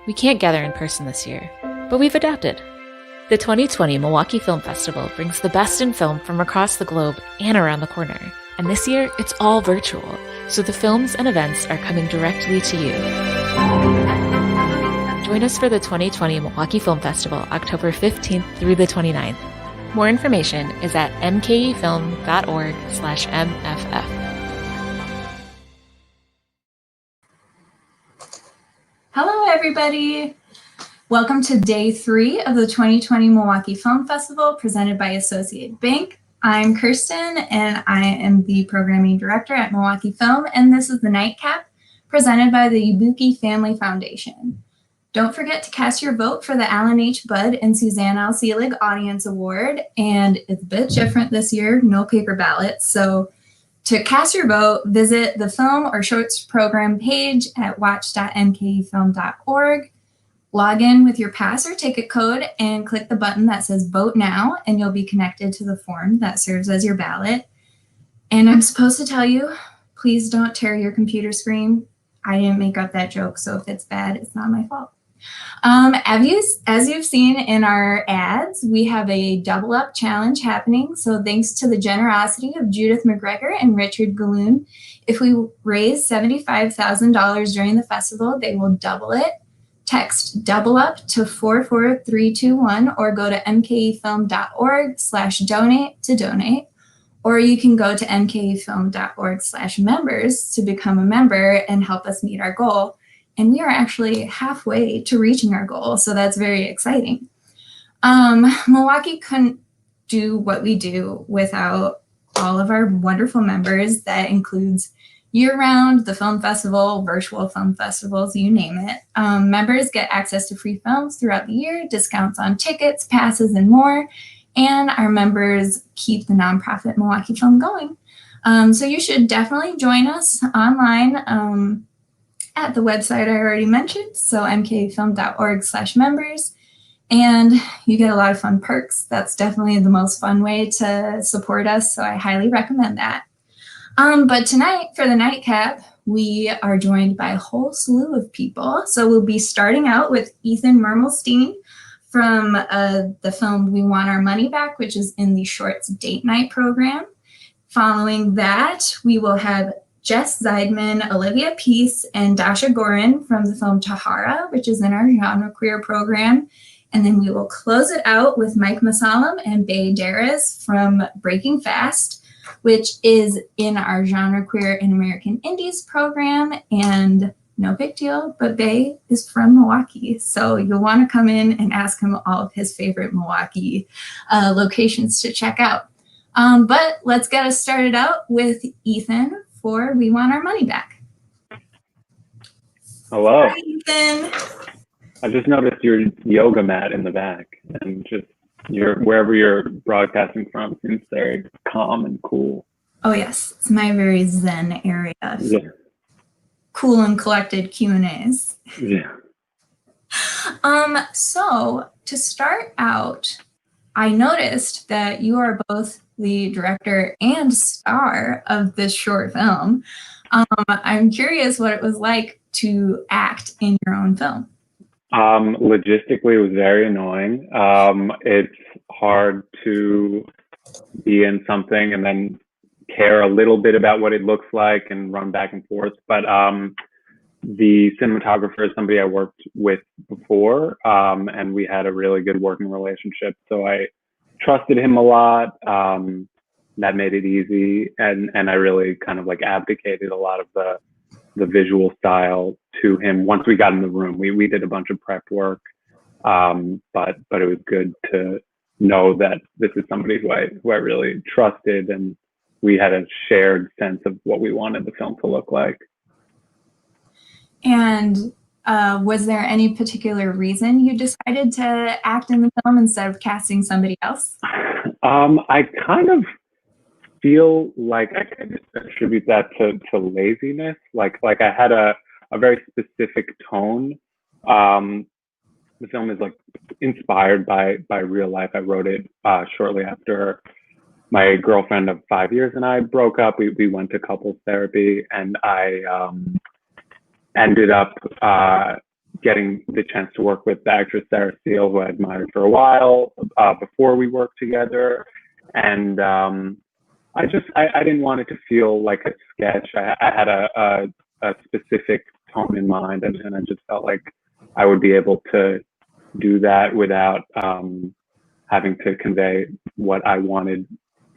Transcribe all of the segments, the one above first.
We can't gather in person this year, but we've adapted. The 2020 Milwaukee Film Festival brings the best in film from across the globe and around the corner. And this year, it's all virtual, so the films and events are coming directly to you. Join us for the 2020 Milwaukee Film Festival, October 15th through the 29th. More information is at mkefilm.org/MFF. Hello, everybody. Welcome to day 3 of the 2020 Milwaukee Film Festival presented by Associated Bank. I'm Kirsten, and I am the programming director at Milwaukee Film, and this is the Nightcap presented by the Ibuki Family Foundation. Don't forget to cast your vote for the Alan H. Budd and Suzanne L. Seelig Audience Award, and it's a bit different this year, no paper ballots, so to cast your vote, visit the film or shorts program page at watch.mkefilm.org. Log in with your pass or ticket code and click the button that says Vote Now, and you'll be connected to the form that serves as your ballot. And I'm supposed to tell you, please don't tear your computer screen. I didn't make up that joke, so if it's bad, it's not my fault. As you've seen in our ads, we have a double up challenge happening. So thanks to the generosity of Judith McGregor and Richard Galloon, if we raise $75,000 during the festival, they will double it. Text double up to 44321 or go to mkefilm.org/donate to donate. Or you can go to mkefilm.org/members to become a member and help us meet our goal. And we are actually halfway to reaching our goal, so that's very exciting. Milwaukee couldn't do what we do without all of our wonderful members. That includes year-round, the film festival, virtual film festivals, you name it. Members get access to free films throughout the year, discounts on tickets, passes, and more. And our members keep the nonprofit Milwaukee Film going. So you should definitely join us online at the website I already mentioned, so mkfilm.org/members, and you get a lot of fun perks. That's definitely the most fun way to support us, so I highly recommend that. But tonight, for the Nightcap, we are joined by a whole slew of people. So we'll be starting out with Ethan Mermelstein from the film We Want Our Money Back, which is in the Shorts Date Night program. Following that, we will have Jess, Zeidman, Olivia Peace, and Dasha Gorin from the film TAHARA, which is in our genre queer program. And then we will close it out with Mike Masalam and Dariz from Breaking Fast, which is in our genre queer and American Indies program. And no big deal, but Bay is from Milwaukee. So you'll want to come in and ask him all of his favorite Milwaukee locations to check out. But let's get us started out with Ethan for We Want Our Money Back. Hello. Hi, Ethan. I just noticed your yoga mat in the back, and just wherever you're broadcasting from seems very calm and cool. Oh yes, it's my very zen area. Yeah. Cool and collected Q&As. Yeah. So to start out, I noticed that you are both the director and star of this short film. I'm curious what it was like to act in your own film. Logistically, it was very annoying. It's hard to be in something and then care a little bit about what it looks like and run back and forth. But the cinematographer is somebody I worked with before, and we had a really good working relationship. So I trusted him a lot. That made it easy, and I really kind of like abdicated a lot of the visual style to him once we got in the room. We did a bunch of prep work, but it was good to know that this is somebody who I really trusted, and we had a shared sense of what we wanted the film to look like. And was there any particular reason you decided to act in the film instead of casting somebody else? I kind of feel like I can attribute that to laziness. Like I had a very specific tone. The film is like inspired by real life. I wrote it shortly after my girlfriend of 5 years and I broke up. We went to couples therapy, and I ended up getting the chance to work with the actress Sarah Steele, who I admired for a while before we worked together. And I didn't want it to feel like a sketch. I had a specific tone in mind, and I just felt like I would be able to do that without having to convey what I wanted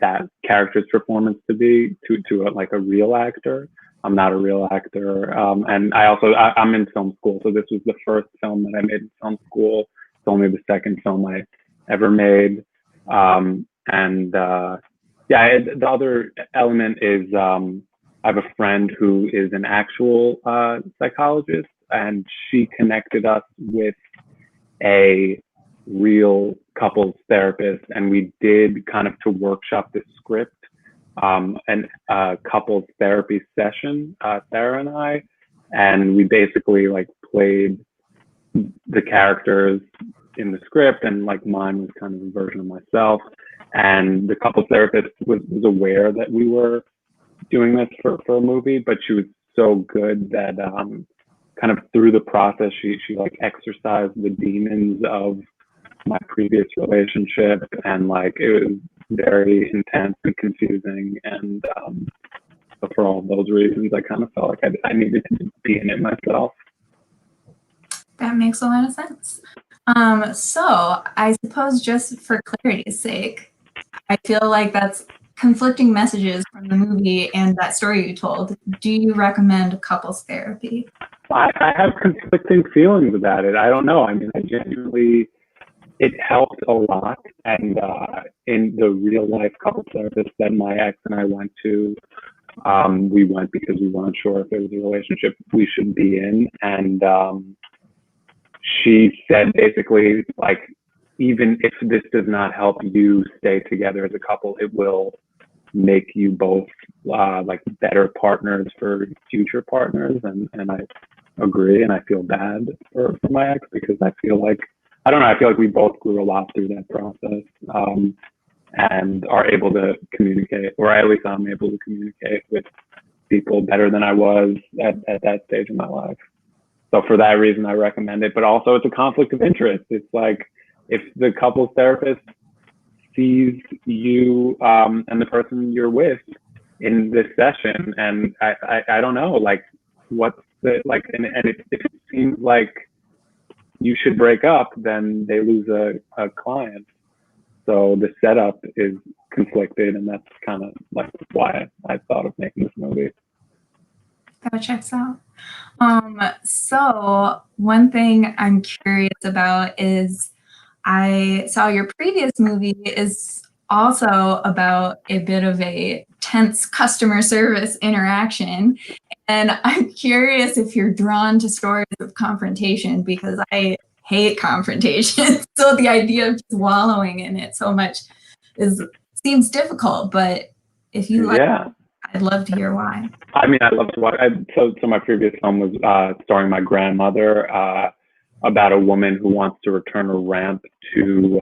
that character's performance to be to like a real actor. I'm not a real actor, and I'm in film school, so this was the first film that I made in film school. It's only the second film I ever made, the other element is I have a friend who is an actual psychologist, and she connected us with a real couples therapist, and we did kind of to workshop the script and a couples therapy session, Sarah and I, and we basically like played the characters in the script, and like mine was kind of a version of myself. And the couples therapist was aware that we were doing this for a movie, but she was so good that kind of through the process, she like exorcised the demons of my previous relationship, and like it was very intense and confusing, and so for all those reasons I kind of felt like I needed to be in it myself. That makes a lot of sense. So I suppose just for clarity's sake, I feel like that's conflicting messages from the movie and that story you told. Do you recommend couples therapy? I have conflicting feelings about it. I don't know. I mean, I genuinely, it helped a lot. And in the real life couple therapist that my ex and I went to, we went because we weren't sure if it was a relationship we should be in. And she said basically, like, even if this does not help you stay together as a couple, it will make you both like better partners for future partners. And I agree, and I feel bad for my ex, because I feel like, I don't know, I feel like we both grew a lot through that process, and are able to communicate, or at least I'm able to communicate with people better than I was at that stage in my life. So for that reason, I recommend it. But also it's a conflict of interest. It's like, if the couples therapist sees you and the person you're with in this session, and I don't know, like, what's the, like, and if it seems like you should break up, then they lose a client. So the setup is conflicted, and that's kind of like why I thought of making this movie. That checks out. So one thing I'm curious about is, I saw your previous movie is also about a bit of a tense customer service interaction. And I'm curious if you're drawn to stories of confrontation, because I hate confrontation. So the idea of just wallowing in it so much seems difficult, but if you like, yeah, I'd love to hear why. I mean, I love to watch. So my previous film was starring my grandmother, about a woman who wants to return a ramp to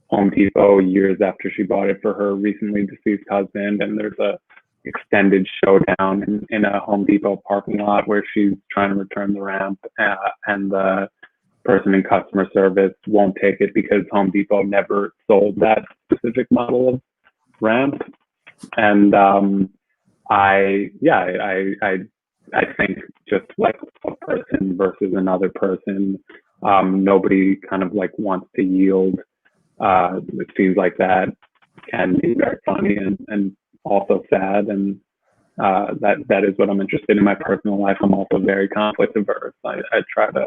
Home Depot years after she bought it for her recently deceased husband. And there's a extended showdown in a Home Depot parking lot where she's trying to return the ramp, and the person in customer service won't take it because Home Depot never sold that specific model of ramp. And I think just like a person versus another person, nobody kind of like wants to yield. It seems like that can be very funny and also sad, and that is what I'm interested in my personal life. I'm also very conflict averse. I try to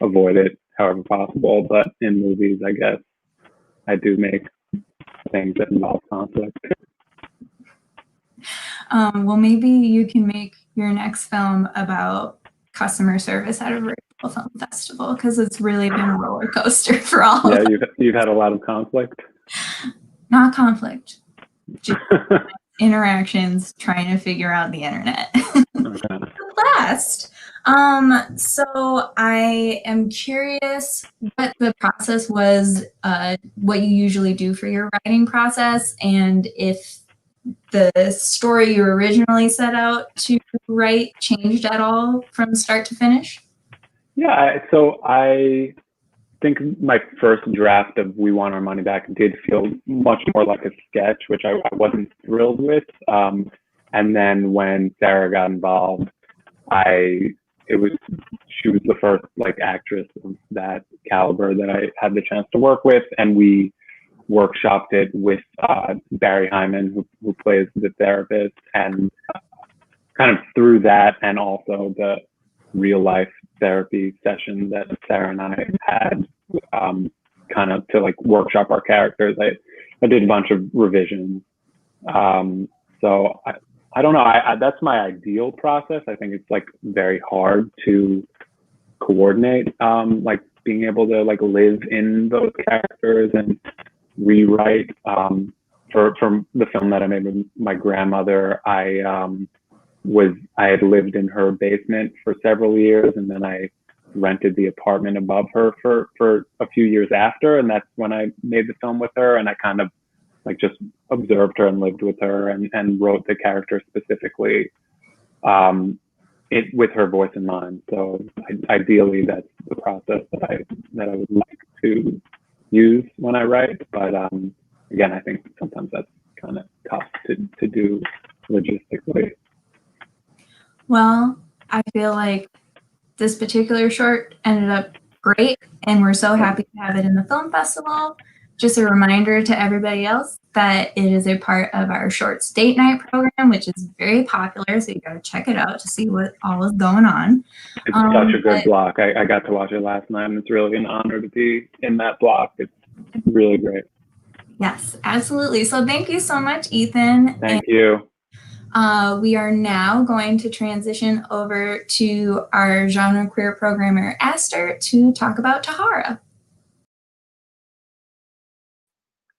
avoid it however possible, but in movies, I guess I do make things that involve conflict. Well, maybe you can make your next film about customer service at a virtual film festival, because it's really been a roller coaster for all of us. Yeah, you've had a lot of conflict. Not conflict, just interactions, trying to figure out the internet. Okay. Last, so I am curious what the process was, what you usually do for your writing process, and if the story you originally set out to write changed at all from start to finish? Yeah, so I think my first draft of We Want Our Money Back did feel much more like a sketch, which I wasn't thrilled with. And then when Sarah got involved, she was the first like actress of that caliber that I had the chance to work with, and we workshopped it with Barry Hyman, who plays the therapist, and kind of through that, and also the real life therapy session that Sarah and I had, kind of to like workshop our characters. I did a bunch of revisions. So I don't know. That's my ideal process. I think it's like very hard to coordinate, like being able to like live in those characters and rewrite. For the film that I made with my grandmother, I had lived in her basement for several years, and then I rented the apartment above her for a few years after, and that's when I made the film with her, and I kind of like just observed her and lived with her and wrote the character specifically with her voice in mind. So ideally that's the process that I would like to use when I write, but again, I think sometimes that's kind of tough to do logistically. Well, I feel like this particular short ended up great, and we're so happy to have it in the film festival. Just a reminder to everybody else that it is a part of our Shorts Date Night program, which is very popular, so you got to check it out to see what all is going on. It's such a good block. I got to watch it last night, and it's really an honor to be in that block. It's really great. Yes, absolutely. So thank you so much, Ethan. Thank you. We are now going to transition over to our genre queer programmer, Aster, to talk about TAHARA.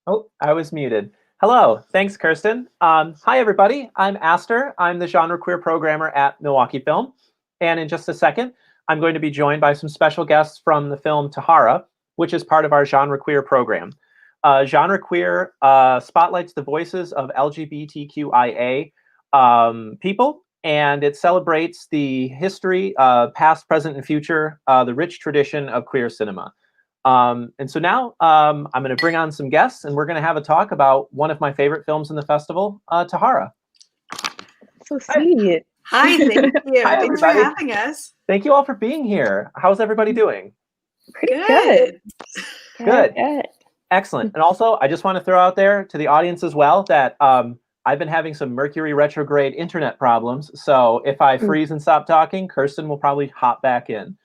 Oh, I was muted. Hello, thanks, Kirsten. Hi, everybody. I'm Aster. I'm the genre queer programmer at Milwaukee Film. And in just a second, I'm going to be joined by some special guests from the film TAHARA, which is part of our genre queer program. Genre queer spotlights the voices of LGBTQIA people, and it celebrates the history, past, present, and future, the rich tradition of queer cinema. And so now I'm going to bring on some guests, and we're going to have a talk about one of my favorite films in the festival, TAHARA. So sweet. Hi, thank you. Hi, Thanks for everybody. having us. Thank you all for being here. How's everybody doing? Pretty good. Good. Excellent. And also, I just want to throw out there to the audience as well that I've been having some Mercury retrograde internet problems. So if I freeze and stop talking, Kirsten will probably hop back in.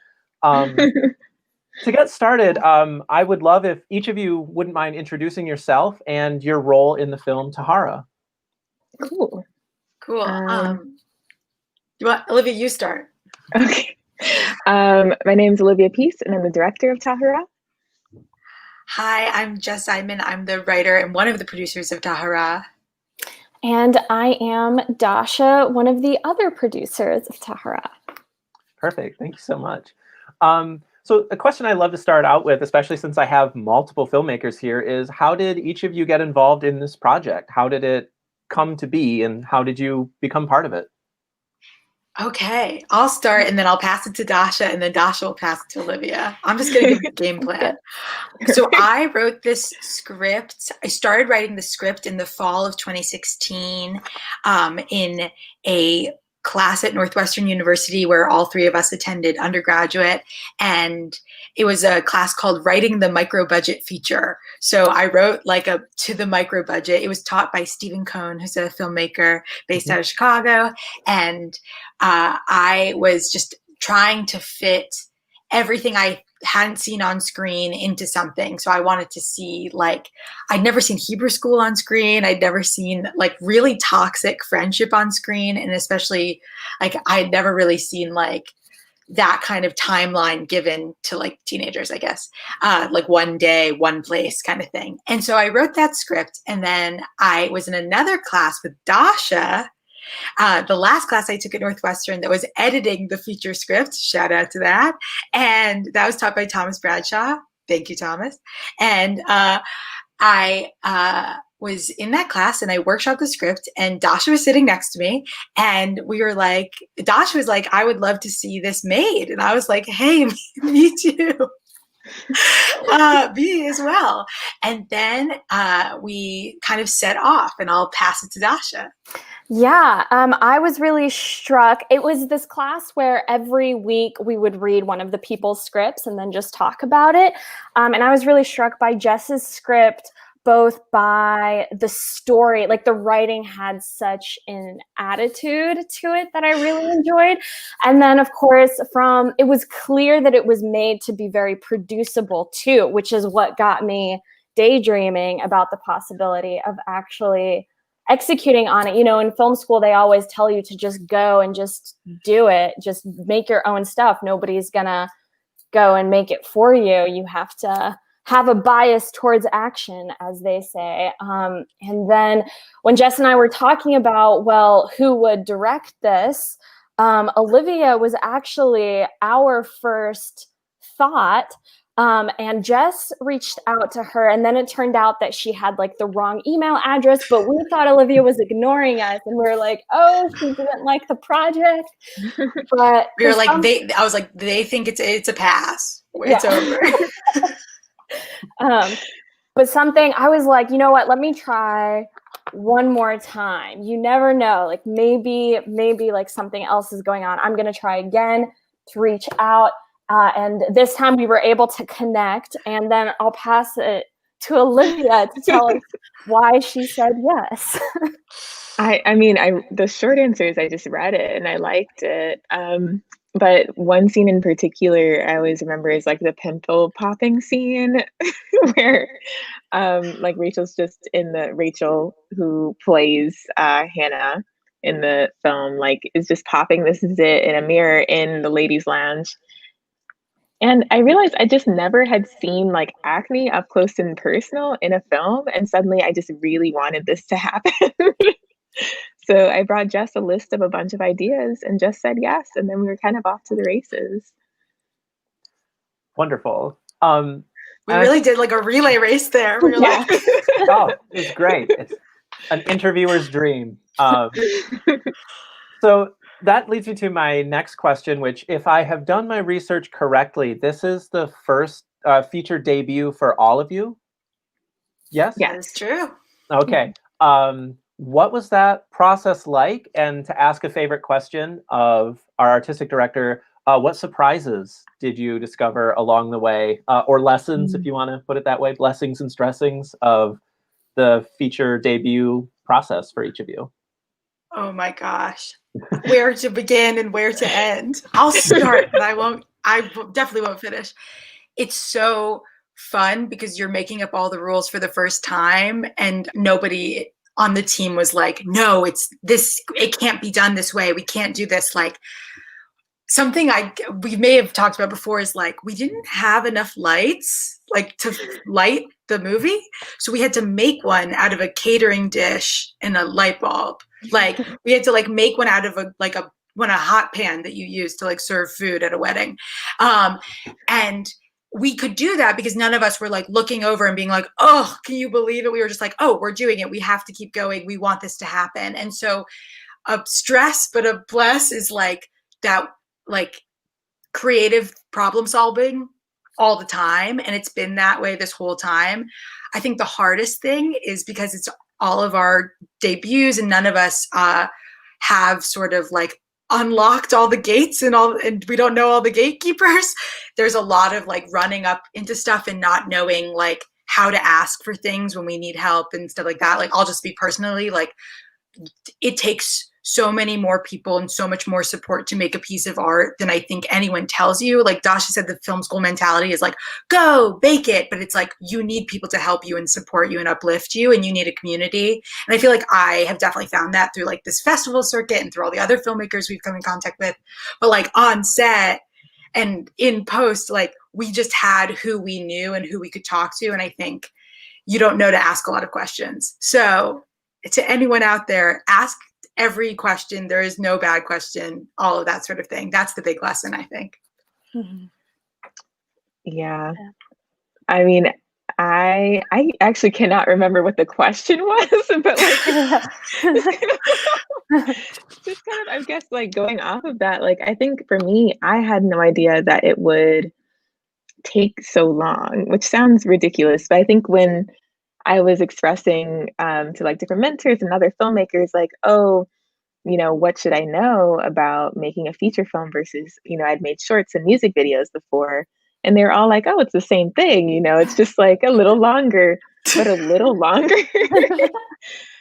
To get started, I would love if each of you wouldn't mind introducing yourself and your role in the film TAHARA. Cool. Olivia, you start. Okay. My name's Olivia Peace, and I'm the director of TAHARA. Hi, I'm Jess Zeidman. I'm the writer and one of the producers of TAHARA. And I am Dasha, one of the other producers of TAHARA. Perfect. Thank you so much. So a question I love to start out with, especially since I have multiple filmmakers here, is how did each of you get involved in this project? How did it come to be, and how did you become part of it? Okay, I'll start, and then I'll pass it to Dasha, and then Dasha will pass it to Olivia. I'm just going to give the game plan. So I wrote this script. I started writing the script in the fall of 2016 in a class at Northwestern University where all three of us attended undergraduate, and it was a class called Writing the Micro Budget Feature. So I wrote like to the micro budget. It was taught by Stephen Cohn, who's a filmmaker based out of Chicago, and I was just trying to fit everything I hadn't seen on screen into something. So I wanted to see, like, I'd never seen Hebrew School on screen. I'd never seen like really toxic friendship on screen. And especially like, I'd never really seen like that kind of timeline given to like teenagers, I guess, like one day, one place kind of thing. And so I wrote that script, and then I was in another class with Dasha, the last class I took at Northwestern, that was editing the feature script. Shout out to that. And that was taught by Thomas Bradshaw. Thank you, Thomas. And I was in that class and I workshopped the script, and Dasha was sitting next to me, and we were like, Dasha was like, I would love to see this made. And I was like, hey, me too. Me as well. And then we kind of set off, and I'll pass it to Dasha. Yeah, I was really struck. It was this class where every week we would read one of the people's scripts and then just talk about it. And I was really struck by Jess's script, both by the story, like the writing had such an attitude to it that I really enjoyed. And then of course, it was clear that it was made to be very producible too, which is what got me daydreaming about the possibility of actually executing on it. You know, in film school, they always tell you to just go and just do it, just make your own stuff. Nobody's gonna go and make it for you. You have to have a bias towards action, as they say. And then when Jess and I were talking about, well, who would direct this, Olivia was actually our first thought. And Jess reached out to her, and then it turned out that she had like the wrong email address, but we thought Olivia was ignoring us, and we were like, oh, she didn't like the project. But we were like, I was like, they think it's a pass. It's over. But something I was like, you know what, let me try one more time. You never know, like maybe like something else is going on. I'm going to try again to reach out. And this time we were able to connect, and then I'll pass it to Olivia to tell us why she said yes. I mean, the short answer is I just read it and I liked it. But one scene in particular I always remember is like the pimple popping scene where like Rachel who plays Hannah in the film, like is just popping this is it in a mirror in the ladies' lounge. And I realized I just never had seen like acne up close and personal in a film, and suddenly I just really wanted this to happen. So I brought Jess a list of a bunch of ideas, and Jess said yes, and then we were kind of off to the races. Wonderful. We really did like a relay race there. We were like, oh, it's great. It's an interviewer's dream. So that leads me to my next question, which, if I have done my research correctly, this is the first feature debut for all of you. Yes? Yeah, that's true. Okay. What was that process like? And to ask a favorite question of our artistic director, what surprises did you discover along the way, or lessons, if you want to put it that way, blessings and stressings of the feature debut process for each of you? Oh my gosh. Where to begin and where to end. I'll start, but I definitely won't finish. It's so fun because you're making up all the rules for the first time, and nobody on the team was like, no, it's this, it can't be done this way. We can't do this. Like, something we may have talked about before is like, we didn't have enough lights like to light the movie. So we had to make one out of a catering dish and a light bulb. Like, we had to like make one out of a hot pan that you use to like serve food at a wedding. And we could do that because none of us were like looking over and being like, oh, can you believe it? We were just like, oh, we're doing it. We have to keep going. We want this to happen. And so a stress, but a bless is like that, like creative problem solving all the time. And it's been that way this whole time. I think the hardest thing is because it's all of our debuts and none of us have sort of like unlocked all the gates and we don't know all the gatekeepers. There's a lot of like running up into stuff and not knowing like how to ask for things when we need help and stuff like that. Like, I'll just speak personally, like it takes so many more people and so much more support to make a piece of art than I think anyone tells you. Like Dasha said, the film school mentality is like, go bake it. But it's like, you need people to help you and support you and uplift you, and you need a community. And I feel like I have definitely found that through like this festival circuit and through all the other filmmakers we've come in contact with. But like on set and in post, like we just had who we knew and who we could talk to. And I think you don't know to ask a lot of questions. So to anyone out there, ask every question. There is no bad question, all of that sort of thing. That's the big lesson, I think. Yeah. I mean, I actually cannot remember what the question was, but like just kind of, I guess, like going off of that, like I think for me, I had no idea that it would take so long, which sounds ridiculous, but I think when I was expressing to like different mentors and other filmmakers, like, oh, you know, what should I know about making a feature film versus, you know, I'd made shorts and music videos before. And they're all like, oh, it's the same thing, you know, it's just like a little longer, but a little longer.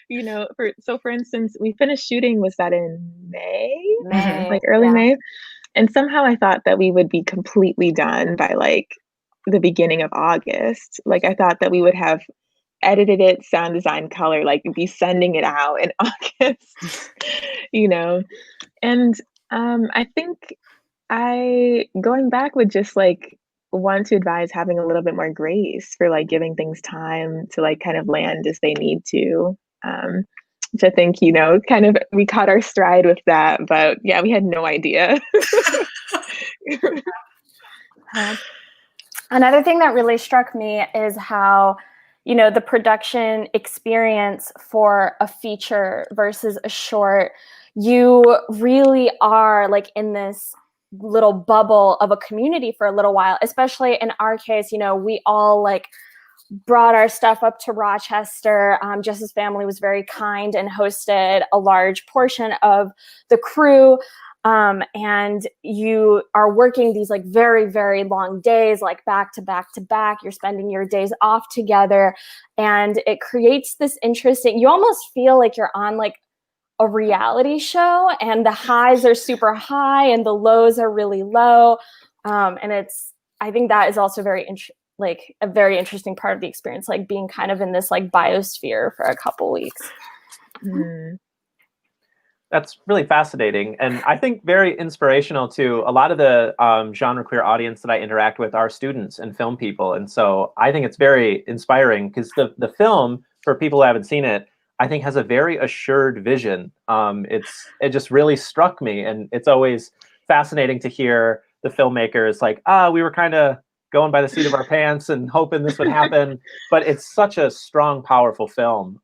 You know, for instance, we finished shooting, was that in May? Like early May. And somehow I thought that we would be completely done by like the beginning of August. Like I thought that we would have edited it, sound design, color, like be sending it out in August, you know? And I think going back would just like want to advise having a little bit more grace for like giving things time to like kind of land as they need to. Which I think, you know, kind of we caught our stride with that, but yeah, we had no idea. Another thing that really struck me is how, you know, the production experience for a feature versus a short, you really are like in this little bubble of a community for a little while, especially in our case, you know, we all like brought our stuff up to Rochester. Jess's family was very kind and hosted a large portion of the crew. And you are working these like very, very long days, like back to back to back. You're spending your days off together, and it creates this interesting, you almost feel like you're on like a reality show, and the highs are super high and the lows are really low. And I think that is also like a very interesting part of the experience, like being kind of in this like biosphere for a couple weeks. That's really fascinating, and I think very inspirational to a lot of the genre queer audience that I interact with are students and film people. And so I think it's very inspiring because the film, for people who haven't seen it, I think has a very assured vision. It just really struck me, and it's always fascinating to hear the filmmakers like, we were kind of going by the seat of our pants and hoping this would happen. But it's such a strong, powerful film.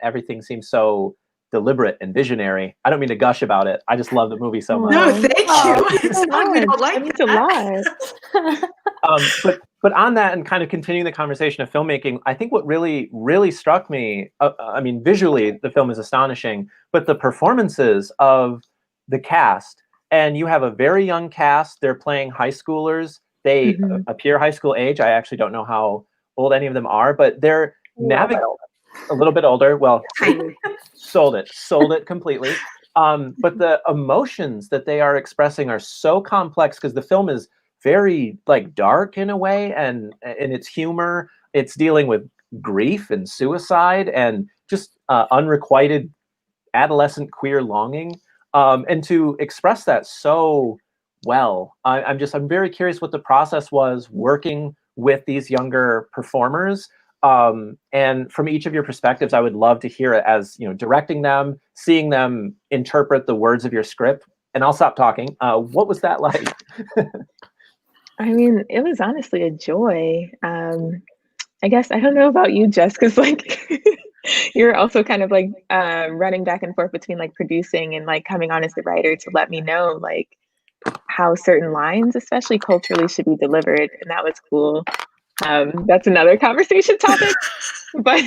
Everything seems so deliberate and visionary. I don't mean to gush about it. I just love the movie so much. No, thank you. It's not, we don't like that. But on that, and kind of continuing the conversation of filmmaking, I think what really, really struck me, I mean, visually, the film is astonishing, but the performances of the cast, and you have a very young cast, they're playing high schoolers. They appear high school age. I actually don't know how old any of them are, but they're a little bit older. Well, sold it completely. But the emotions that they are expressing are so complex because the film is very like dark in a way, and in its humor, it's dealing with grief and suicide and just unrequited adolescent queer longing. And to express that so well, I'm very curious what the process was working with these younger performers. And from each of your perspectives, I would love to hear it, as you know, directing them, seeing them interpret the words of your script. And I'll stop talking. What was that like? I mean, it was honestly a joy. I guess I don't know about you, Jess, because like you're also kind of like running back and forth between like producing and like coming on as the writer to let me know like how certain lines, especially culturally, should be delivered, and that was cool. That's another conversation topic. But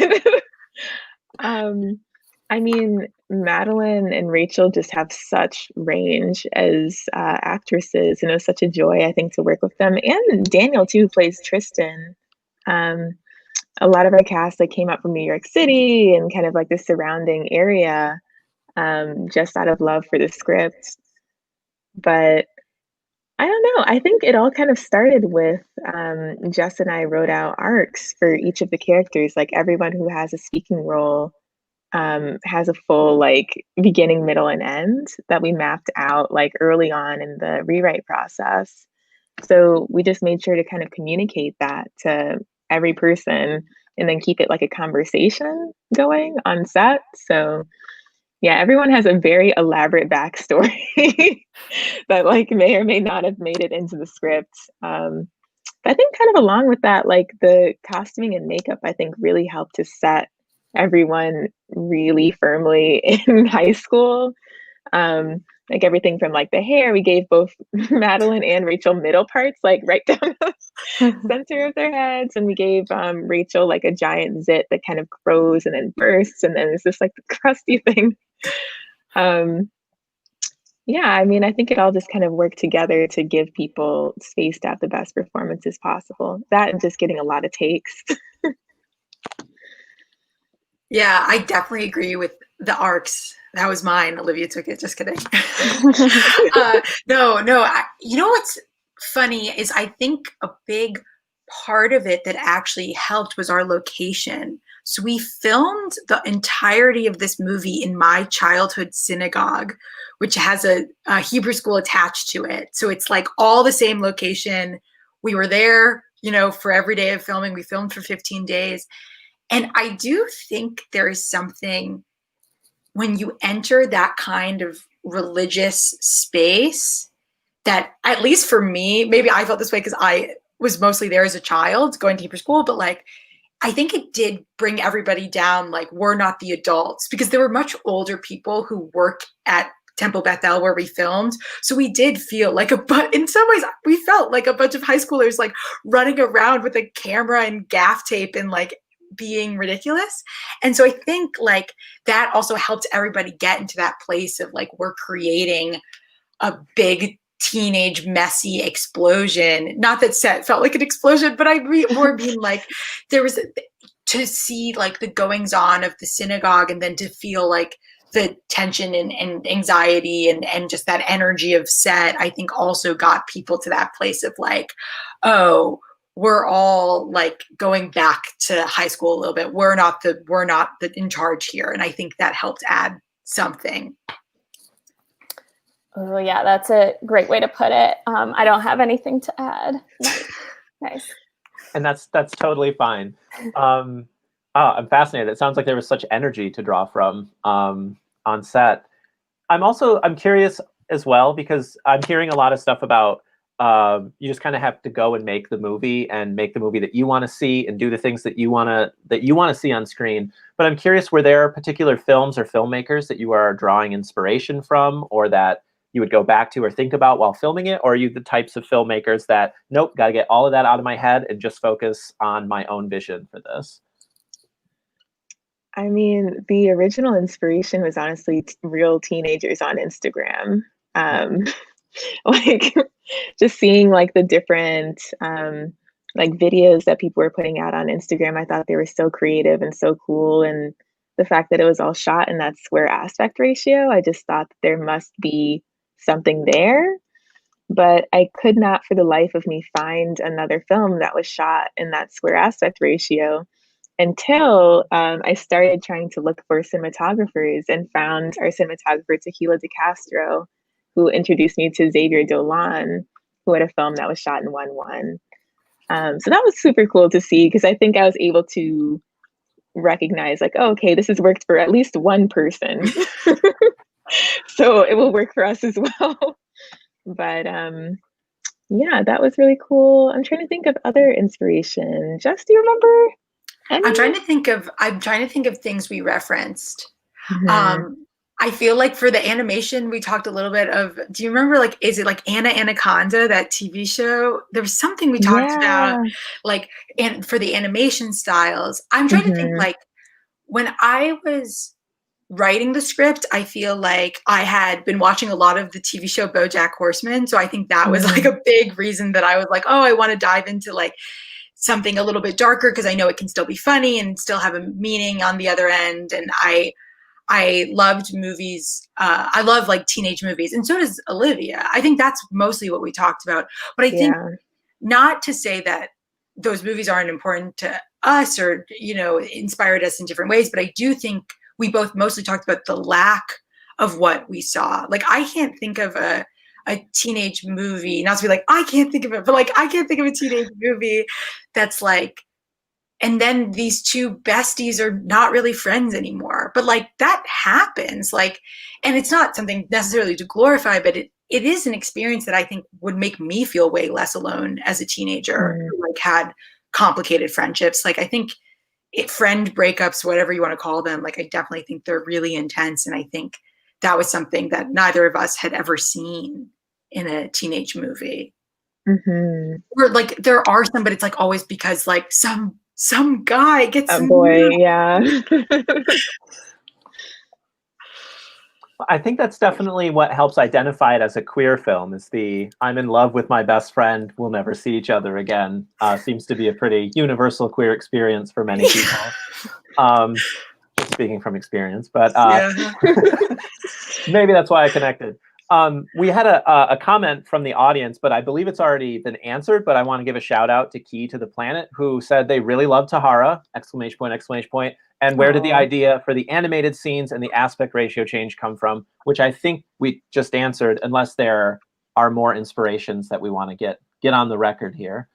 I mean, Madeline and Rachel just have such range as actresses, and it was such a joy, I think, to work with them. And Daniel too, who plays Tristan. A lot of our cast like came up from New York City and kind of like the surrounding area, just out of love for the script. But I don't know. I think it all kind of started with Jess and I wrote out arcs for each of the characters. Like everyone who has a speaking role has a full like beginning, middle, and end that we mapped out like early on in the rewrite process. So we just made sure to kind of communicate that to every person and then keep it like a conversation going on set. So yeah, everyone has a very elaborate backstory that like may or may not have made it into the script. I think kind of along with that, like the costuming and makeup, I think really helped to set everyone really firmly in high school. Like everything from like the hair, we gave both Madeline and Rachel middle parts, like right down the center of their heads. And we gave Rachel like a giant zit that kind of grows and then bursts. And then it's just like the crusty thing. Yeah, I mean, I think it all just kind of worked together to give people space to have the best performances possible. That and just getting a lot of takes. Yeah, I definitely agree with the arcs. That was mine. Olivia took it. Just kidding. No. You know what's funny is I think a big part of it that actually helped was our location. So we filmed the entirety of this movie in my childhood synagogue, which has a Hebrew school attached to it. So it's like all the same location. We were there, for every day of filming. We filmed for 15 days. And I do think there is something when you enter that kind of religious space that, at least for me, maybe I felt this way because I was mostly there as a child going to Hebrew school, but like, I think it did bring everybody down. Like, we're not the adults, because there were much older people who work at Temple Bethel where we filmed. So we did feel like in some ways we felt like a bunch of high schoolers like running around with a camera and gaff tape and like being ridiculous. And so I think like that also helped everybody get into that place of like, we're creating a big teenage messy explosion. Not that Seth felt like an explosion, but I more mean like there was to see like the goings on of the synagogue, and then to feel like the tension and anxiety and just that energy of set, I think also got people to that place of like, oh, we're all like going back to high school a little bit. We're not the in charge here. And I think that helped add something. Oh yeah, that's a great way to put it. I don't have anything to add. Nice. And that's totally fine. I'm fascinated. It sounds like there was such energy to draw from on set. I'm curious as well, because I'm hearing a lot of stuff about you just kind of have to go and make the movie that you want to see and do the things that you want to see on screen. But I'm curious, were there particular films or filmmakers that you are drawing inspiration from, or that you would go back to or think about while filming it? Or are you the types of filmmakers that, nope, got to get all of that out of my head and just focus on my own vision for this? I mean, the original inspiration was honestly real teenagers on Instagram. Like just seeing like the different like videos that people were putting out on Instagram. I thought they were so creative and so cool. And the fact that it was all shot in that square aspect ratio, I just thought that there must be something there. But I could not for the life of me find another film that was shot in that square aspect ratio until I started trying to look for cinematographers and found our cinematographer, Tequila De Castro, who introduced me to Xavier Dolan, who had a film that was shot in 1:1. So that was super cool to see, because I think I was able to recognize like, oh, okay, this has worked for at least one person. So it will work for us as well. But yeah, that was really cool. I'm trying to think of other inspiration. Jess, do you remember any? I'm trying to think of things we referenced. Mm-hmm. I feel like for the animation, we talked a little bit of, do you remember, like, is it like Anna Anaconda, that TV show? There was something we talked about, like, and for the animation styles. I'm trying to think, like, when I was writing the script, I feel like I had been watching a lot of the TV show BoJack Horseman. So I think that was like a big reason that I was like, oh, I want to dive into like something a little bit darker, because I know it can still be funny and still have a meaning on the other end. And I loved movies. I love like teenage movies, and so does Olivia. I think that's mostly what we talked about. But I think not to say that those movies aren't important to us or, inspired us in different ways. But I do think we both mostly talked about the lack of what we saw. Like, I can't think of a teenage movie, not to be like, I can't think of it, but like, I can't think of a teenage movie that's like, and then these two besties are not really friends anymore. But like, that happens. Like, and it's not something necessarily to glorify, but it is an experience that I think would make me feel way less alone as a teenager who like had complicated friendships. Like I think friend breakups, whatever you want to call them, like I definitely think they're really intense. And I think that was something that neither of us had ever seen in a teenage movie. Or like there are some, but it's like always because like some guy gets a boy, yeah. I think that's definitely what helps identify it as a queer film, is the I'm in love with my best friend, we'll never see each other again. Seems to be a pretty universal queer experience for many people. Speaking from experience, but maybe that's why I connected. We had a comment from the audience, but I believe it's already been answered, but I want to give a shout out to Key to the Planet, who said they really love TAHARA, ! And where did the idea for the animated scenes and the aspect ratio change come from? Which I think we just answered, unless there are more inspirations that we want to get on the record here.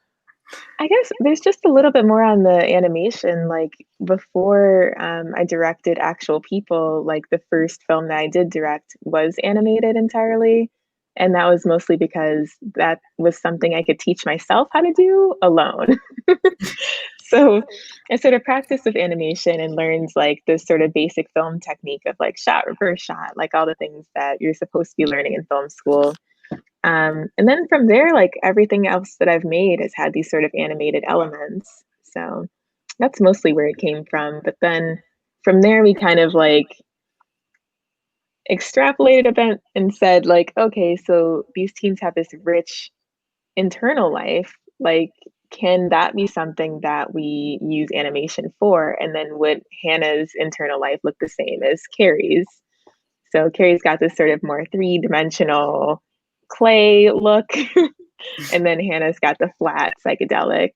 I guess there's just a little bit more on the animation. Like before I directed actual people, like the first film that I did direct was animated entirely. And that was mostly because that was something I could teach myself how to do alone. So I sort of practiced with animation and learned like this sort of basic film technique of like shot, reverse shot, like all the things that you're supposed to be learning in film school. And then from there, like everything else that I've made has had these sort of animated elements. So that's mostly where it came from. But then from there, we kind of like extrapolated a bit and said like, okay, so these teens have this rich internal life. Like, can that be something that we use animation for? And then would Hannah's internal life look the same as Carrie's? So Carrie's got this sort of more three-dimensional clay look. And then Hannah's got the flat, psychedelic,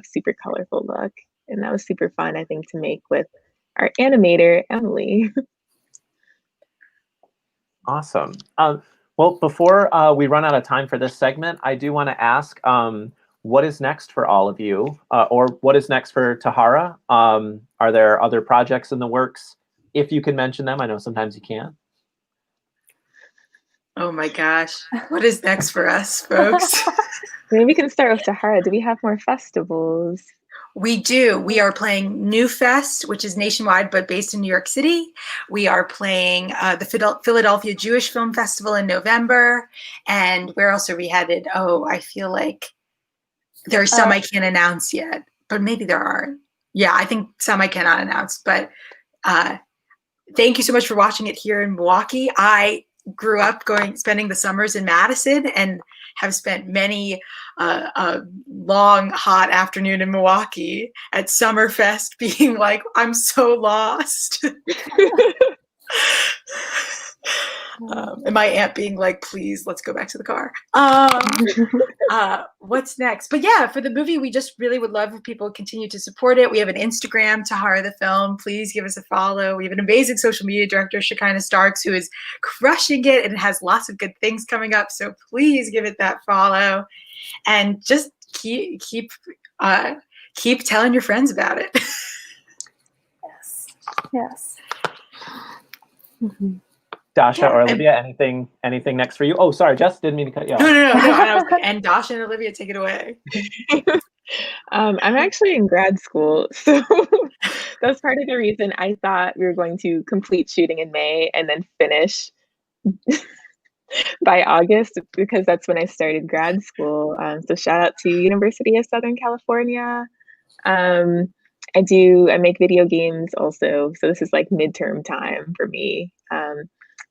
super colorful look. And that was super fun, I think, to make with our animator, Emily. Awesome. Well, before we run out of time for this segment, I do want to ask, what is next for all of you? Or what is next for TAHARA? Are there other projects in the works? If you can mention them, I know sometimes you can't. Oh my gosh. What is next for us, folks? Maybe we can start with TAHARA. Do we have more festivals? We do. We are playing New Fest, which is nationwide, but based in New York City. We are playing the Philadelphia Jewish Film Festival in November. And where else are we headed? Oh, I feel like there are some I can't announce yet, but maybe there aren't. Yeah, I think some I cannot announce. But thank you so much for watching it here in Milwaukee. I grew up spending the summers in Madison and have spent many long, hot afternoon in Milwaukee at Summerfest being like, I'm so lost. And my aunt being like, please, let's go back to the car. What's next? But yeah, for the movie, we just really would love if people continue to support it. We have an Instagram, TAHARA the Film. Please give us a follow. We have an amazing social media director, Shekinah Starks, who is crushing it and has lots of good things coming up. So please give it that follow. And just keep telling your friends about it. Yes. Mm-hmm. Dasha or Olivia, anything next for you? Oh, sorry, Jess, didn't mean to cut you off. No. And Dasha and Olivia, take it away. I'm actually in grad school, so that's part of the reason I thought we were going to complete shooting in May and then finish by August, because that's when I started grad school. So shout out to University of Southern California. I make video games also, so this is like midterm time for me.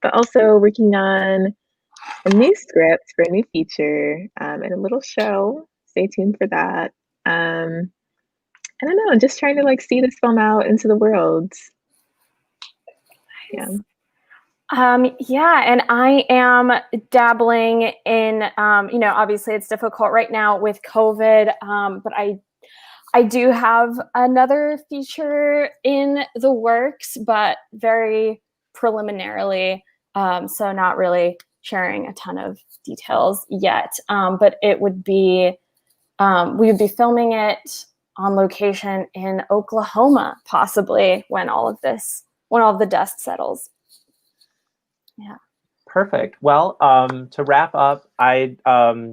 But also working on a new script for a new feature and a little show. Stay tuned for that. I don't know, just trying to like see this film out into the world. Yeah. Yeah, and I am dabbling in, obviously it's difficult right now with COVID, but I do have another feature in the works, but very preliminarily, so not really sharing a ton of details yet. But it would be, we would be filming it on location in Oklahoma, possibly when all of the dust settles. Yeah. Perfect. Well, to wrap up, I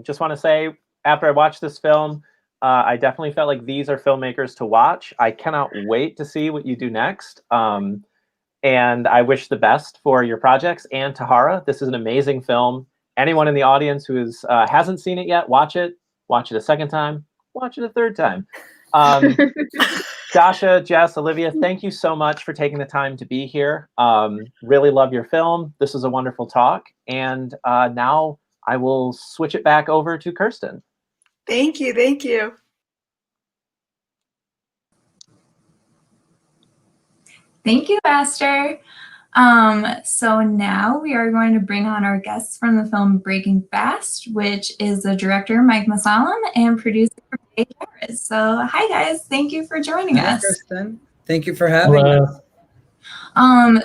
just want to say, after I watched this film, I definitely felt like these are filmmakers to watch. I cannot wait to see what you do next. And I wish the best for your projects. And Tahara, this is an amazing film. Anyone in the audience who hasn't seen it yet, watch it. Watch it a second time. Watch it a third time. Dasha, Jess, Olivia, thank you so much for taking the time to be here. Really love your film. This was a wonderful talk. And now I will switch it back over to Kirsten. Thank you. Thank you. Thank you, Esther. So now we are going to bring on our guests from the film Breaking Fast, which is the director, Mike Masalam, and producer, Dariz. So hi, guys. Thank you for joining us. Kristen. Thank you for having us.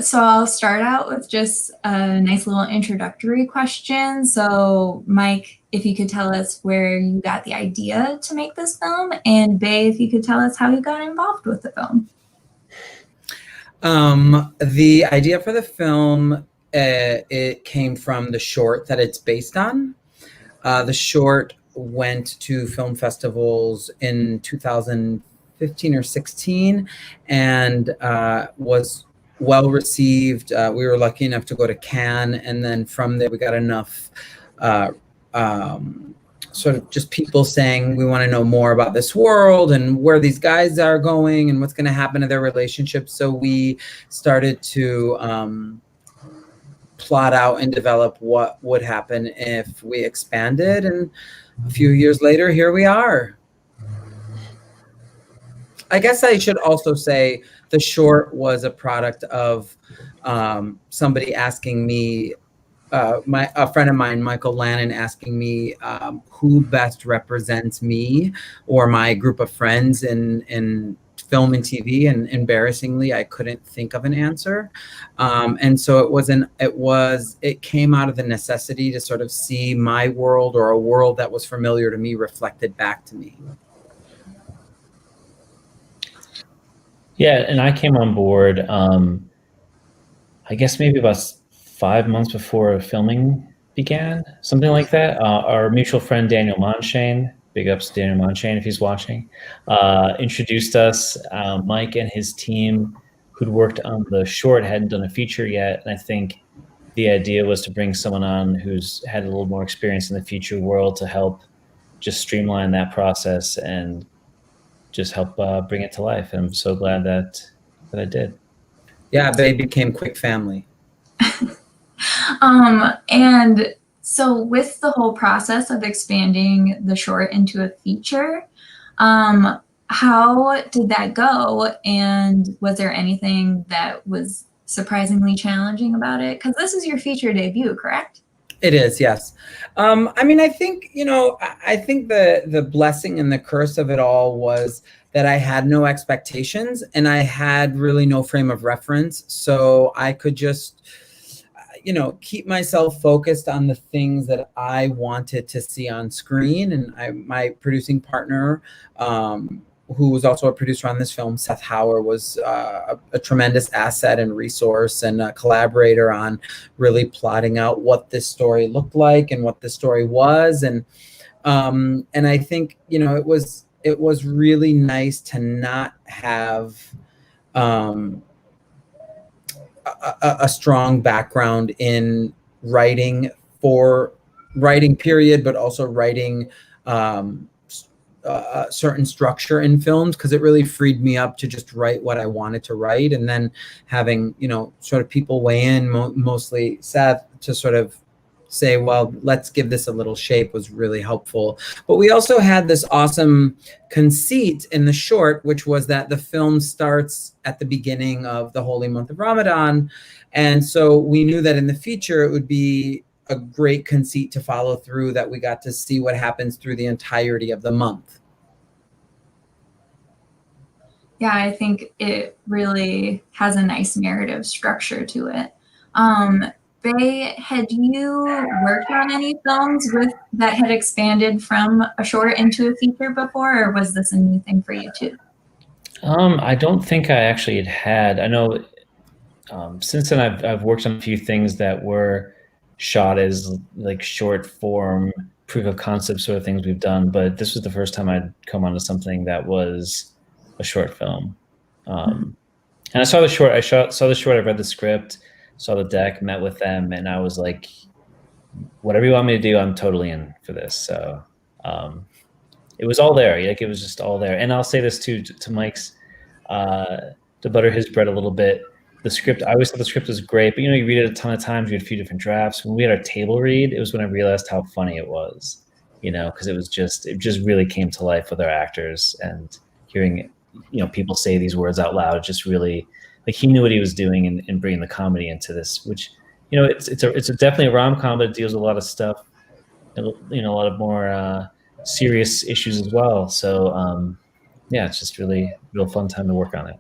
So I'll start out with just a nice little introductory question. So Mike, if you could tell us where you got the idea to make this film, and Bay, if you could tell us how you got involved with the film. The idea for the film, it came from the short that it's based on. The short went to film festivals in 2015 or 16 and was well received. We were lucky enough to go to Cannes, and then from there we got enough sort of just people saying we want to know more about this world and where these guys are going and what's going to happen to their relationship. So we started to plot out and develop what would happen if we expanded. And a few years later, here we are. I guess I should also say the short was a product of somebody asking me, a friend of mine, Michael Lannon, asking me who best represents me or my group of friends in film and TV, and embarrassingly, I couldn't think of an answer. And so it came out of the necessity to sort of see my world, or a world that was familiar to me, reflected back to me. Yeah, and I came on board, I guess maybe about 5 months before filming began, something like that. Our mutual friend Daniel Monshane, big ups to Daniel Monshane if he's watching, introduced us. Mike and his team, who'd worked on the short, hadn't done a feature yet, and I think the idea was to bring someone on who's had a little more experience in the feature world to help just streamline that process and just help bring it to life. And I'm so glad that I did. Yeah, they became quick family. And so with the whole process of expanding the short into a feature, how did that go? And was there anything that was surprisingly challenging about it? Because this is your feature debut, correct? It is, yes. I mean, I think, I think the blessing and the curse of it all was that I had no expectations and I had really no frame of reference. So I could just, keep myself focused on the things that I wanted to see on screen. And my producing partner, who was also a producer on this film, Seth Hauer, was a tremendous asset and resource and a collaborator on really plotting out what this story looked like and what the story was. And I think, it was really nice to not have a strong background in writing period, but also writing a certain structure in films, because it really freed me up to just write what I wanted to write. And then having, sort of people weigh in, mostly Seth, to sort of say, well, let's give this a little shape, was really helpful. But we also had this awesome conceit in the short, which was that the film starts at the beginning of the holy month of Ramadan. And so we knew that in the feature, it would be a great conceit to follow through, that we got to see what happens through the entirety of the month. Yeah, I think it really has a nice narrative structure to it. Bay, had you worked on any films that had expanded from a short into a feature before, or was this a new thing for you too? I don't think I actually had. I know since then I've worked on a few things that were shot as like short form proof of concept sort of things we've done, but this was the first time I'd come onto something that was a short film. And I saw the short. Saw the short. I read the script, saw the deck, met with them, and I was like, "Whatever you want me to do, I'm totally in for this." So it was all there. Like it was just all there. And I'll say this too to Mike's, to butter his bread a little bit. The script. I always thought the script was great, but you read it a ton of times. We had a few different drafts. When we had our table read, it was when I realized how funny it was. Because it just really came to life with our actors and hearing people say these words out loud. Just really, like, he knew what he was doing in bringing the comedy into this, which, it's definitely a rom-com, but it deals with a lot of stuff, a lot of more serious issues as well. So, it's just really real fun time to work on it.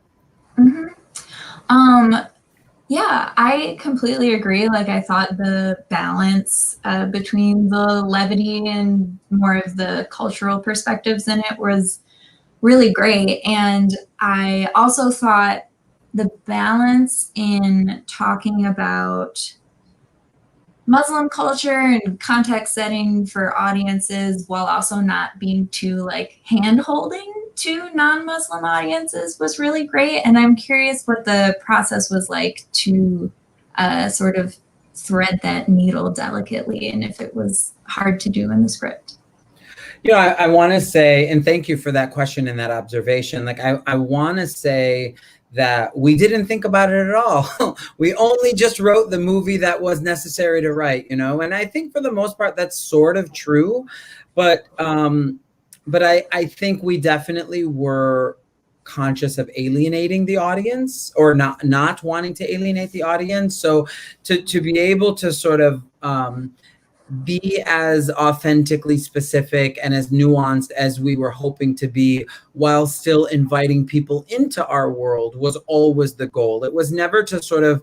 Yeah, I completely agree. Like, I thought the balance between the levity and more of the cultural perspectives in it was really great. And I also thought the balance in talking about Muslim culture and context setting for audiences while also not being too like hand-holding to non-Muslim audiences was really great. And I'm curious what the process was like to sort of thread that needle delicately, and if it was hard to do in the script. I want to say, and thank you for that question and that observation. Like, I want to say that we didn't think about it at all. We only just wrote the movie that was necessary to write, and I think for the most part that's sort of true, but I think we definitely were conscious of alienating the audience, or not wanting to alienate the audience. So to be able to sort of be as authentically specific and as nuanced as we were hoping to be, while still inviting people into our world, was always the goal. It was never to sort of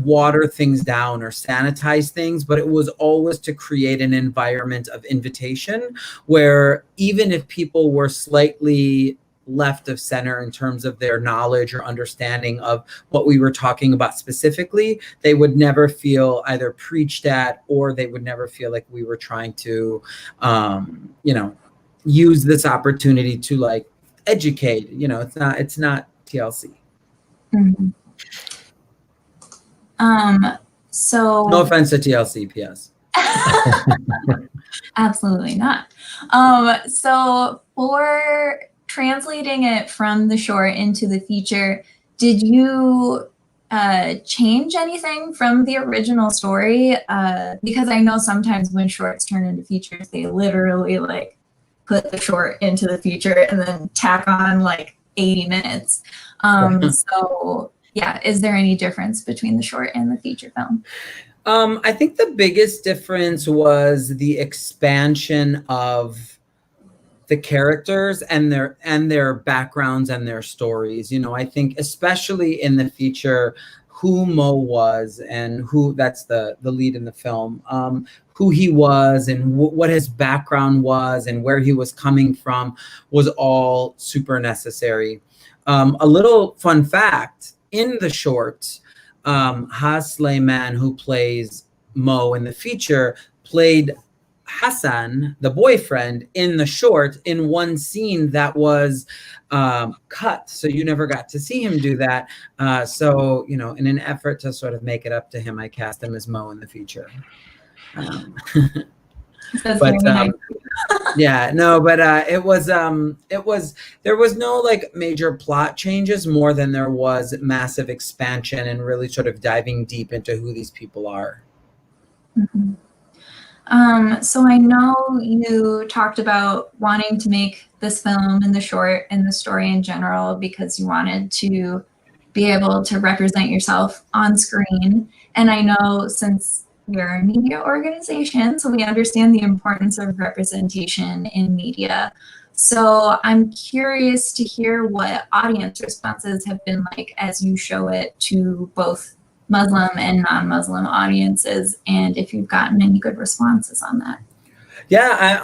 water things down or sanitize things, but it was always to create an environment of invitation where even if people were slightly left of center in terms of their knowledge or understanding of what we were talking about specifically, they would never feel either preached at, or they would never feel like we were trying to, use this opportunity to like educate. It's not TLC. Mm-hmm. So no offense to TLC, PS. Absolutely not. So for translating it from the short into the feature, did you change anything from the original story? Because I know sometimes when shorts turn into features, they literally like put the short into the feature and then tack on like 80 minutes. So yeah, is there any difference between the short and the feature film? I think the biggest difference was the expansion of the characters and their backgrounds and their stories. I think especially in the feature, who Mo was and who, that's the lead in the film, who he was and what his background was and where he was coming from was all super necessary. A little fun fact, in the short, Haslayman, who plays Mo in the feature, played Hassan, the boyfriend, in the short in one scene that was cut. So you never got to see him do that. So, in an effort to sort of make it up to him, I cast him as Mo in the feature. There was no like major plot changes more than there was massive expansion and really sort of diving deep into who these people are. Mm-hmm. So I know you talked about wanting to make this film and the short and the story in general because you wanted to be able to represent yourself on screen. And I know since we're a media organization, so we understand the importance of representation in media. So I'm curious to hear what audience responses have been like as you show it to both Muslim and non-Muslim audiences, and if you've gotten any good responses on that. Yeah,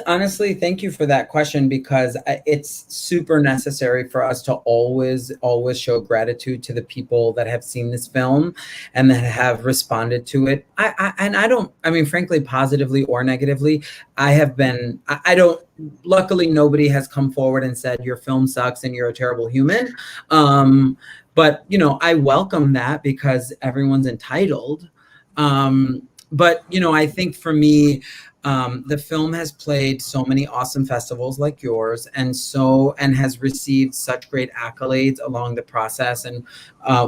honestly, thank you for that question, because it's super necessary for us to always show gratitude to the people that have seen this film and that have responded to it. I mean, frankly, positively or negatively, I don't, luckily nobody has come forward and said your film sucks and you're a terrible human. But you know, I welcome that because everyone's entitled. But you know, I think for me, the film has played so many awesome festivals like yours, and has received such great accolades along the process. And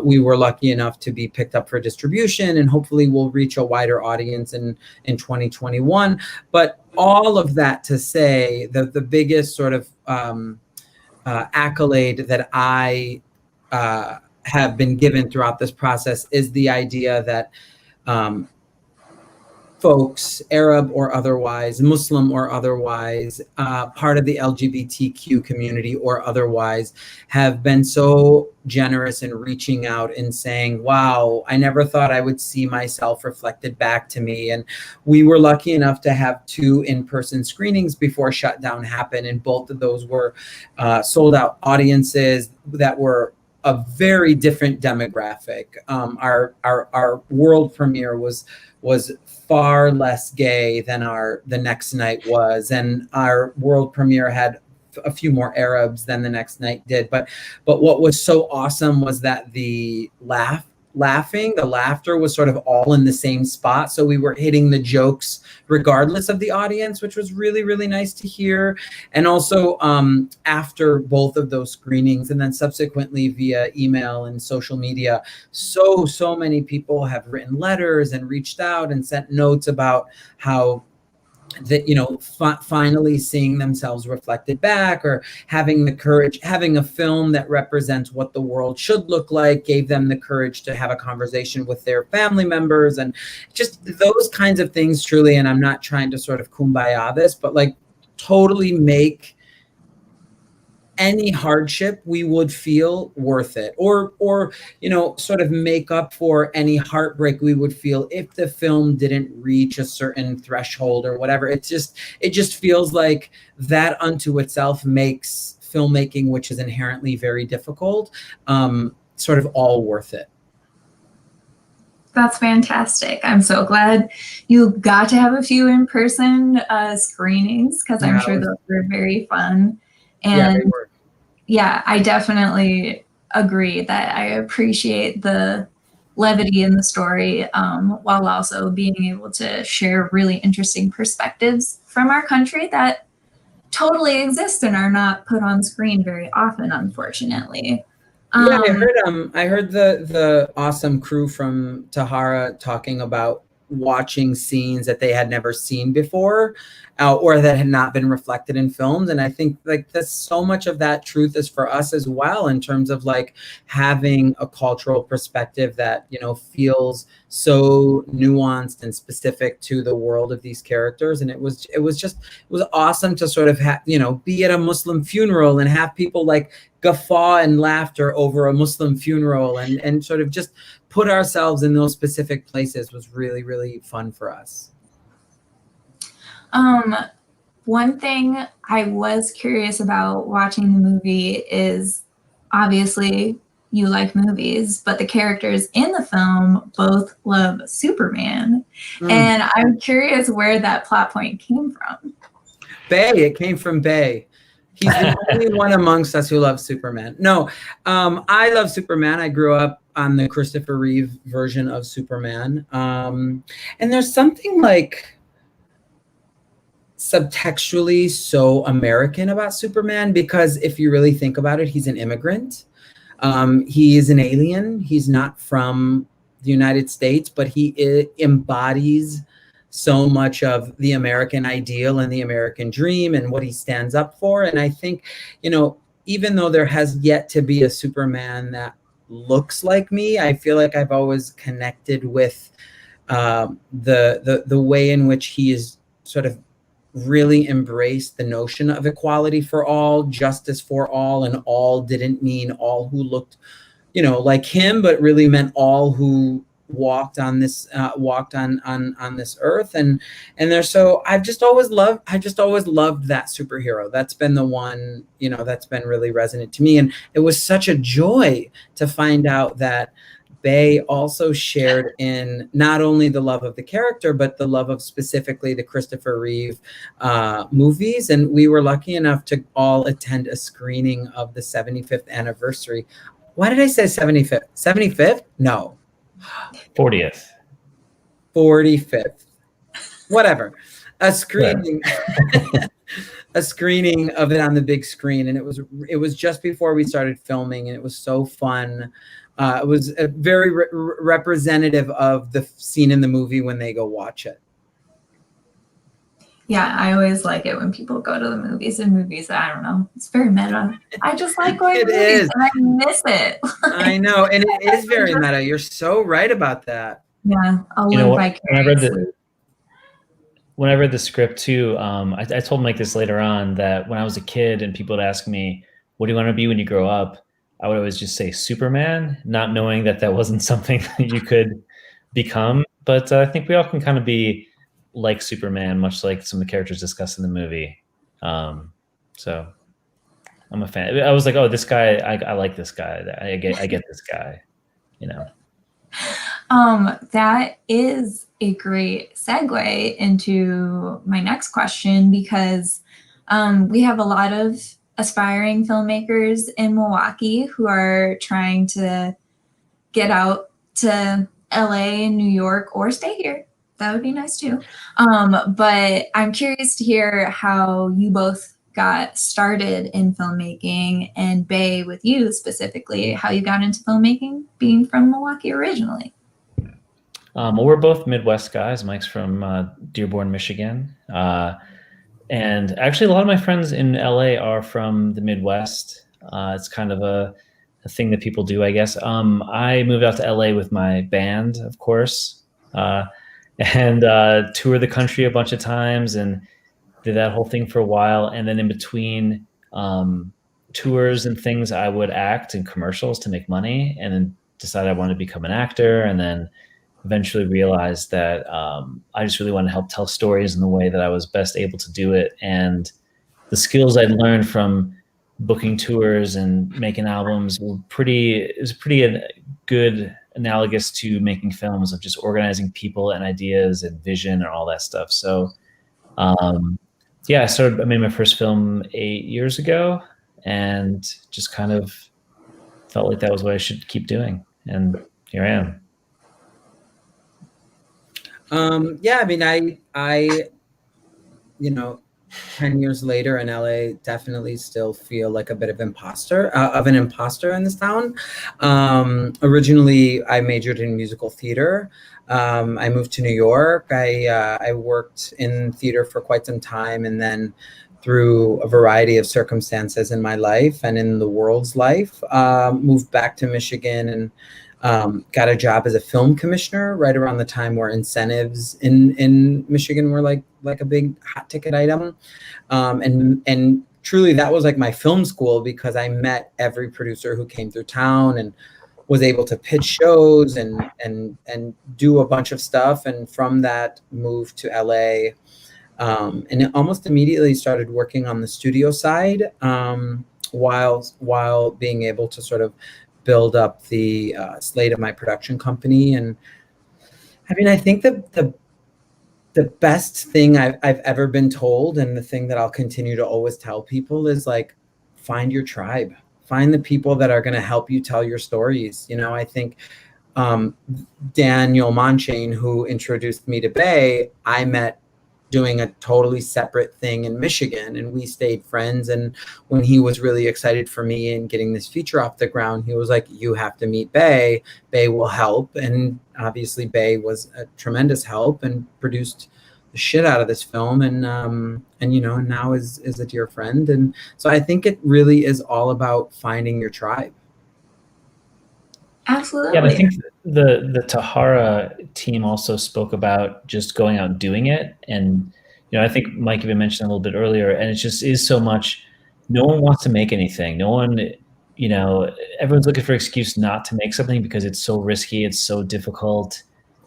we were lucky enough to be picked up for distribution, and hopefully we'll reach a wider audience in 2021. But all of that to say that the biggest sort of accolade that I have been given throughout this process is the idea that folks, Arab or otherwise, Muslim or otherwise, part of the LGBTQ community or otherwise, have been so generous in reaching out and saying, wow, I never thought I would see myself reflected back to me. And we were lucky enough to have 2 in-person screenings before shutdown happened. And both of those were sold out audiences that were a very different demographic. Our world premiere was far less gay than the next night was, and our world premiere had a few more Arabs than the next night did. But what was so awesome was that the laughter was sort of all in the same spot. So we were hitting the jokes regardless of the audience, which was really, really nice to hear. And also after both of those screenings, and then subsequently via email and social media, so many people have written letters and reached out and sent notes about how that, you know, finally seeing themselves reflected back, or having the courage, having a film that represents what the world should look like, gave them the courage to have a conversation with their family members, and just those kinds of things truly. And I'm not trying to sort of kumbaya this, but like totally make any hardship we would feel worth it, or you know, sort of make up for any heartbreak we would feel if the film didn't reach a certain threshold or whatever. It just feels like that unto itself makes filmmaking, which is inherently very difficult, sort of all worth it. That's fantastic. I'm so glad you got to have a few in-person screenings, because I'm sure those were very fun. And yeah, I definitely agree that I appreciate the levity in the story, while also being able to share really interesting perspectives from our country that totally exist and are not put on screen very often, unfortunately. Yeah, I heard the awesome crew from TAHARA talking about watching scenes that they had never seen before, or that had not been reflected in films. And I think like that's so much of that truth is for us as well, in terms of like having a cultural perspective that, you know, feels so nuanced and specific to the world of these characters. And it was awesome to sort of you know, be at a Muslim funeral and have people like guffaw and laughter over a Muslim funeral, and sort of just put ourselves in those specific places was really, really fun for us. One thing I was curious about watching the movie is, obviously you like movies, but the characters in the film both love Superman. And I'm curious where that plot point came from. It came from Bay. He's the only one amongst us who loves Superman. No, I love Superman. I grew up on the Christopher Reeve version of Superman. And there's something like subtextually so American about Superman, because if you really think about it, he's an immigrant. He is an alien. He's not from the United States, but he embodies so much of the American ideal and the American dream and what he stands up for. And I think, you know, even though there has yet to be a Superman that looks like me, I feel like I've always connected with the way in which he is sort of really embraced the notion of equality for all, justice for all, and all didn't mean all who looked, you know, like him, but really meant all who walked on this on this earth, and they're so I just always loved that superhero. That's been the one, you know, that's been really resonant to me, and it was such a joy to find out that Bay also shared in not only the love of the character, but the love of specifically the Christopher Reeve movies. And we were lucky enough to all attend a screening of the 75th anniversary. Why did I say 75th? 75th? No. 40th. 45th. Whatever. A screening. A screening of it on the big screen. And it was just before we started filming, and it was so fun. It was a very representative of the scene in the movie when they go watch it. Yeah, I always like it when people go to the movies and movies. I don't know. It's very meta. I just like going to movies and I miss it. I know. And it is very meta. You're so right about that. Yeah. I'll You know live what? vicariously. When I read the script too, I told Mike this later on, that when I was a kid and people would ask me, what do you want to be when you grow up? I would always just say Superman, not knowing that that wasn't something that you could become. But I think we all can kind of be like Superman, much like some of the characters discussed in the movie. So I'm a fan. I was like, oh, this guy, I like this guy. I get this guy, you know. That is a great segue into my next question, because we have a lot of aspiring filmmakers in Milwaukee who are trying to get out to LA and New York, or stay here. That would be nice too. But I'm curious to hear how you both got started in filmmaking, and Bay, with you specifically, how you got into filmmaking, being from Milwaukee originally. Well, we're both Midwest guys. Mike's from Dearborn, Michigan. And actually, a lot of my friends in LA are from the Midwest. It's kind of a thing that people do, I guess. I moved out to LA with my band, of course, and toured the country a bunch of times and did that whole thing for a while. And then in between tours and things, I would act in commercials to make money, and then decided I wanted to become an actor, and then eventually realized that I just really want to help tell stories in the way that I was best able to do it. And the skills I'd learned from booking tours and making albums were pretty good analogous to making films, of just organizing people and ideas and vision and all that stuff. So yeah, I made my first film 8 years ago, and just kind of felt like that was what I should keep doing. And here I am. Yeah, I mean, I, you know, 10 years later in LA, definitely still feel like a bit of an imposter in this town. Originally, I majored in musical theater. I moved to New York. I worked in theater for quite some time, and then through a variety of circumstances in my life and in the world's life, moved back to Michigan and got a job as a film commissioner right around the time where incentives in Michigan were like a big hot ticket item. And truly that was like my film school, because I met every producer who came through town and was able to pitch shows and do a bunch of stuff. And from that, moved to LA. And almost immediately started working on the studio side, while being able to sort of build up the slate of my production company. And I mean, I think that the best thing I've ever been told, and the thing that I'll continue to always tell people, is like, find your tribe, find the people that are going to help you tell your stories. You know, I think Daniel Monchain, who introduced me to Bay, I met doing a totally separate thing in Michigan, and we stayed friends. And when he was really excited for me and getting this feature off the ground, he was like, you have to meet Bay. Bay will help. And obviously Bay was a tremendous help and produced the shit out of this film, and you know, now is a dear friend. And so I think it really is all about finding your tribe. Absolutely. Yeah, and I think the TAHARA team also spoke about just going out and doing it. And, you know, I think Mike even mentioned a little bit earlier, and it just is so much, no one wants to make anything. No one, you know, everyone's looking for an excuse not to make something because it's so risky, it's so difficult,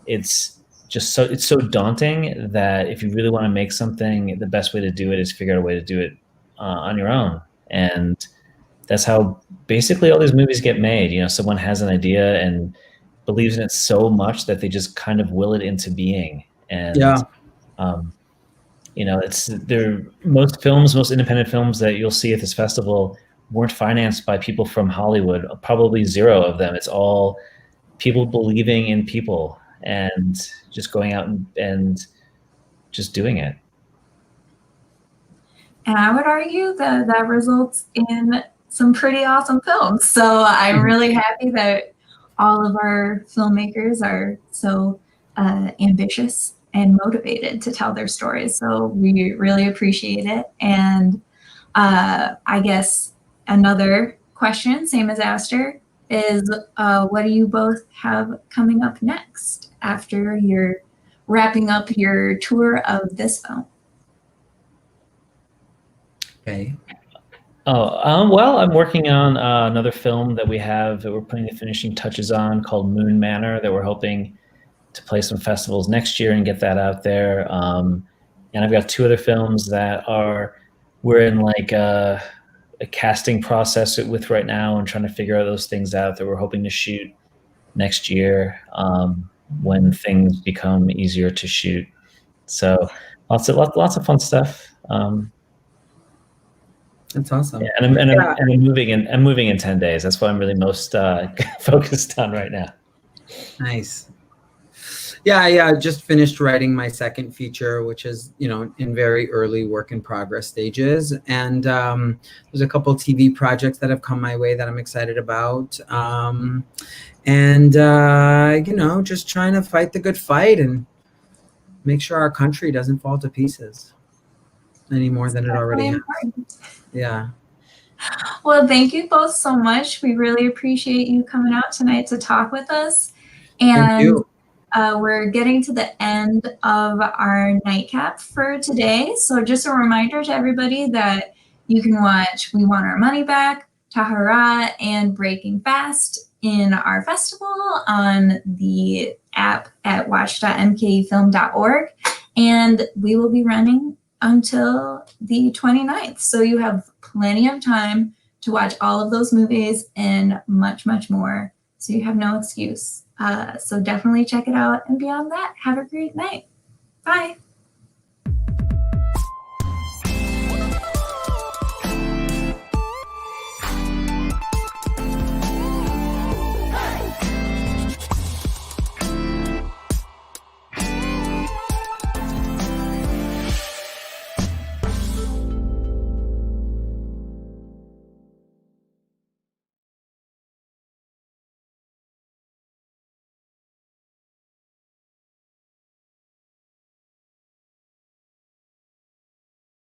it's so daunting that if you really want to make something, the best way to do it is figure out a way to do it on your own. And that's how basically all these movies get made. You know, someone has an idea and believes in it so much that they just kind of will it into being. And you know, most independent films that you'll see at this festival weren't financed by people from Hollywood, probably zero of them. It's all people believing in people and just going out and just doing it. And I would argue that that results in some pretty awesome films. So I'm really happy that all of our filmmakers are so ambitious and motivated to tell their stories. So we really appreciate it. And I guess another question, same as Aster, is what do you both have coming up next after you're wrapping up your tour of this film? Okay. Well, I'm working on another film that we're putting the finishing touches on called Moon Manor that we're hoping to play some festivals next year and get that out there. And I've got 2 other films that we're in like a casting process with right now and trying to figure those things out that we're hoping to shoot next year when things become easier to shoot. So lots of fun stuff. That's awesome. Yeah, and I'm moving in 10 days. That's what I'm really most focused on right now. Nice. Yeah, I just finished writing my second feature, which is, you know, in very early work in progress stages. And there's a couple TV projects that have come my way that I'm excited about. You know, just trying to fight the good fight and make sure our country doesn't fall to pieces any more than it already has. Yeah. Well, thank you both so much. We really appreciate you coming out tonight to talk with us. And thank you. We're getting to the end of our nightcap for today. So just a reminder to everybody that you can watch We Want Our Money Back, TAHARA, and Breaking Fast in our festival on the app at watch.mkefilm.org. And we will be running until the 29th. So you have plenty of time to watch all of those movies and much, much more. So you have no excuse. So definitely check it out. And beyond that, have a great night. Bye.